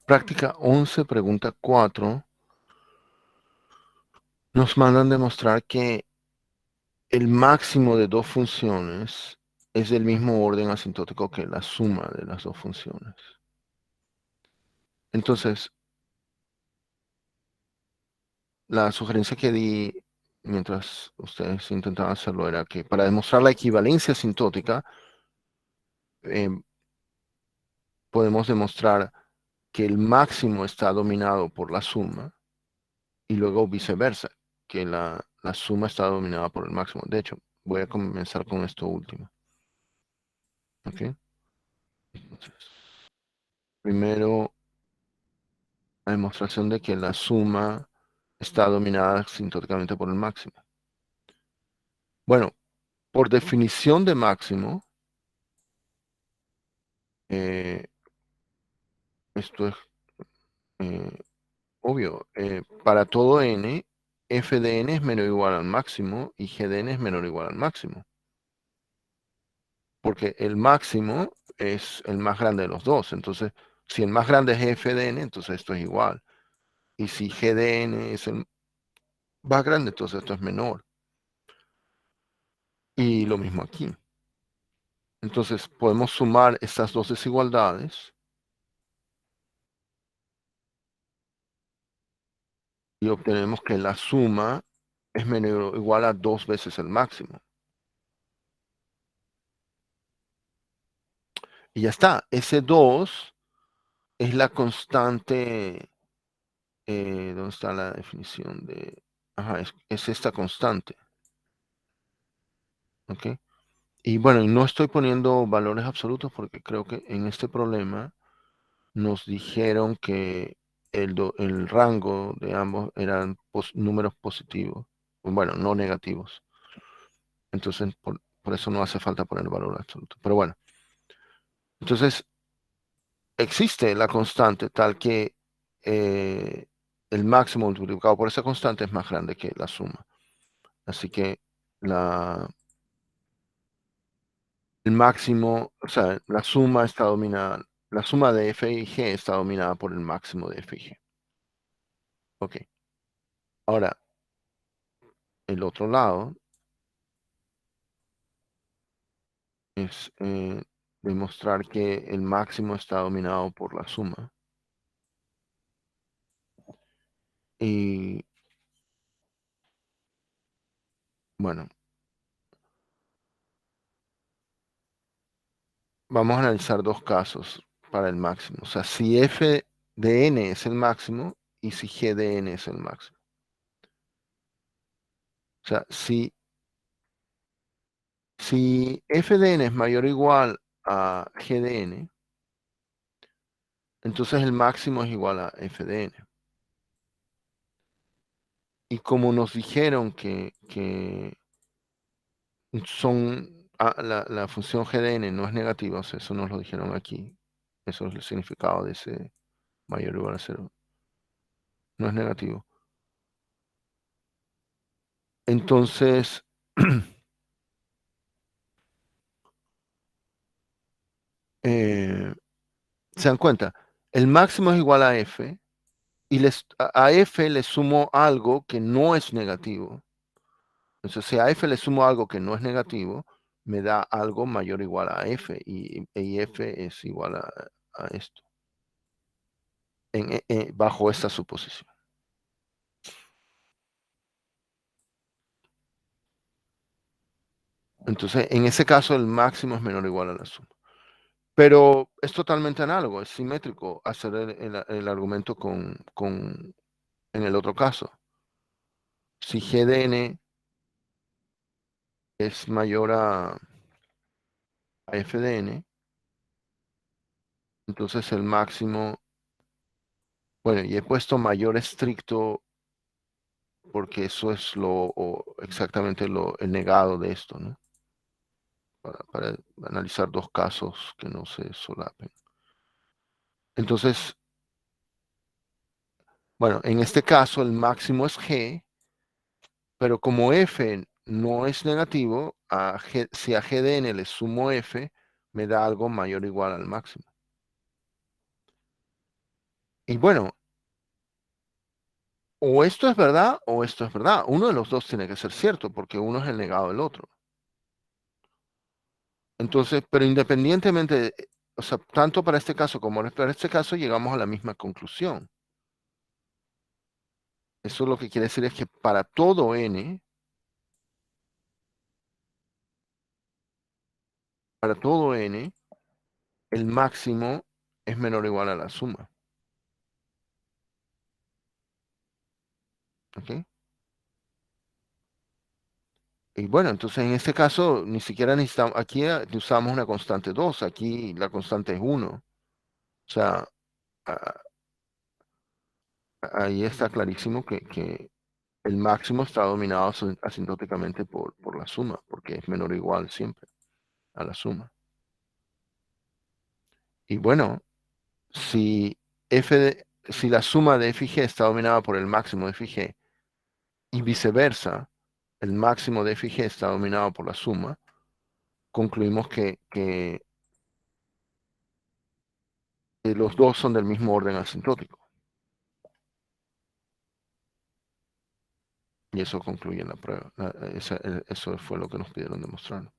Práctica 11, pregunta 4. Nos mandan demostrar que el máximo de dos funciones es del mismo orden asintótico que la suma de las dos funciones. Entonces, la sugerencia que di mientras ustedes intentaban hacerlo era que para demostrar la equivalencia asintótica, eh, podemos demostrar que el máximo está dominado por la suma y luego viceversa, que la suma está dominada por el máximo. De hecho, voy a comenzar con esto último. ¿Ok? Entonces, primero, la demostración de que la suma está dominada asintóticamente por el máximo. Bueno, por definición de máximo, eh, esto es eh, obvio. Para todo n, f de n es menor o igual al máximo y g de n es menor o igual al máximo. Porque el máximo es el más grande de los dos. Entonces, si el más grande es f de n, entonces esto es igual. Y si g de n es el más grande, entonces esto es menor. Y lo mismo aquí. Entonces, podemos sumar estas dos desigualdades y obtenemos que la suma es menor o igual a 2 veces el máximo. Y ya está. Ese 2 es la constante. ¿Dónde está la definición de...? Ajá, es esta constante. ¿Ok? Y bueno, y no estoy poniendo valores absolutos porque creo que en este problema nos dijeron que el rango de ambos eran números positivos. Bueno, no negativos. Entonces, por eso no hace falta poner valor absoluto. Pero bueno, entonces existe la constante tal que eh, el máximo multiplicado por esa constante es más grande que la suma. Así que la, el máximo, o sea, la suma está dominada, la suma de f y g está dominada por el máximo de f y g. Ok. Ahora, el otro lado es demostrar que el máximo está dominado por la suma. Y bueno, vamos a analizar dos casos para el máximo. O sea, si f de n es el máximo y si g de n es el máximo. O sea, si f de n es mayor o igual a g de n, entonces el máximo es igual a f de n. Y como nos dijeron que la función g de n no es negativa, o sea, eso nos lo dijeron aquí. Eso es el significado de ese mayor o igual a 0. No es negativo. Entonces, eh, ¿se dan cuenta? El máximo es igual a f y a f le sumo algo que no es negativo. Entonces, si a f le sumo algo que no es negativo, me da algo mayor o igual a f y f es igual a esto, bajo esta suposición. Entonces, en ese caso, el máximo es menor o igual a la suma. Pero es totalmente análogo, es simétrico hacer el argumento en el otro caso. Si g de n es mayor a f de n, entonces el máximo, bueno, y he puesto mayor estricto porque eso es exactamente el negado de esto, ¿no? Para analizar dos casos que no se solapen. Entonces, bueno, en este caso el máximo es g, pero como f no es negativo, si a g de n le sumo f, me da algo mayor o igual al máximo. Y bueno, o esto es verdad o esto es verdad. Uno de los dos tiene que ser cierto porque uno es el negado del otro. Entonces, pero independientemente, o sea, tanto para este caso como para este caso, llegamos a la misma conclusión. Eso lo que quiere decir es que para todo n, el máximo es menor o igual a la suma. ¿Ok? Y bueno, entonces en este caso ni siquiera necesitamos, aquí usamos una constante 2, aquí la constante es 1. O sea, a- ahí está clarísimo que el máximo está dominado asintóticamente por la suma, porque es menor o igual siempre a la suma. Y bueno, si si la suma de f y g está dominada por el máximo de f y g y viceversa, el máximo de f y g está dominado por la suma, concluimos que los dos son del mismo orden asintótico. Y eso concluye la prueba. Eso fue lo que nos pidieron demostrar.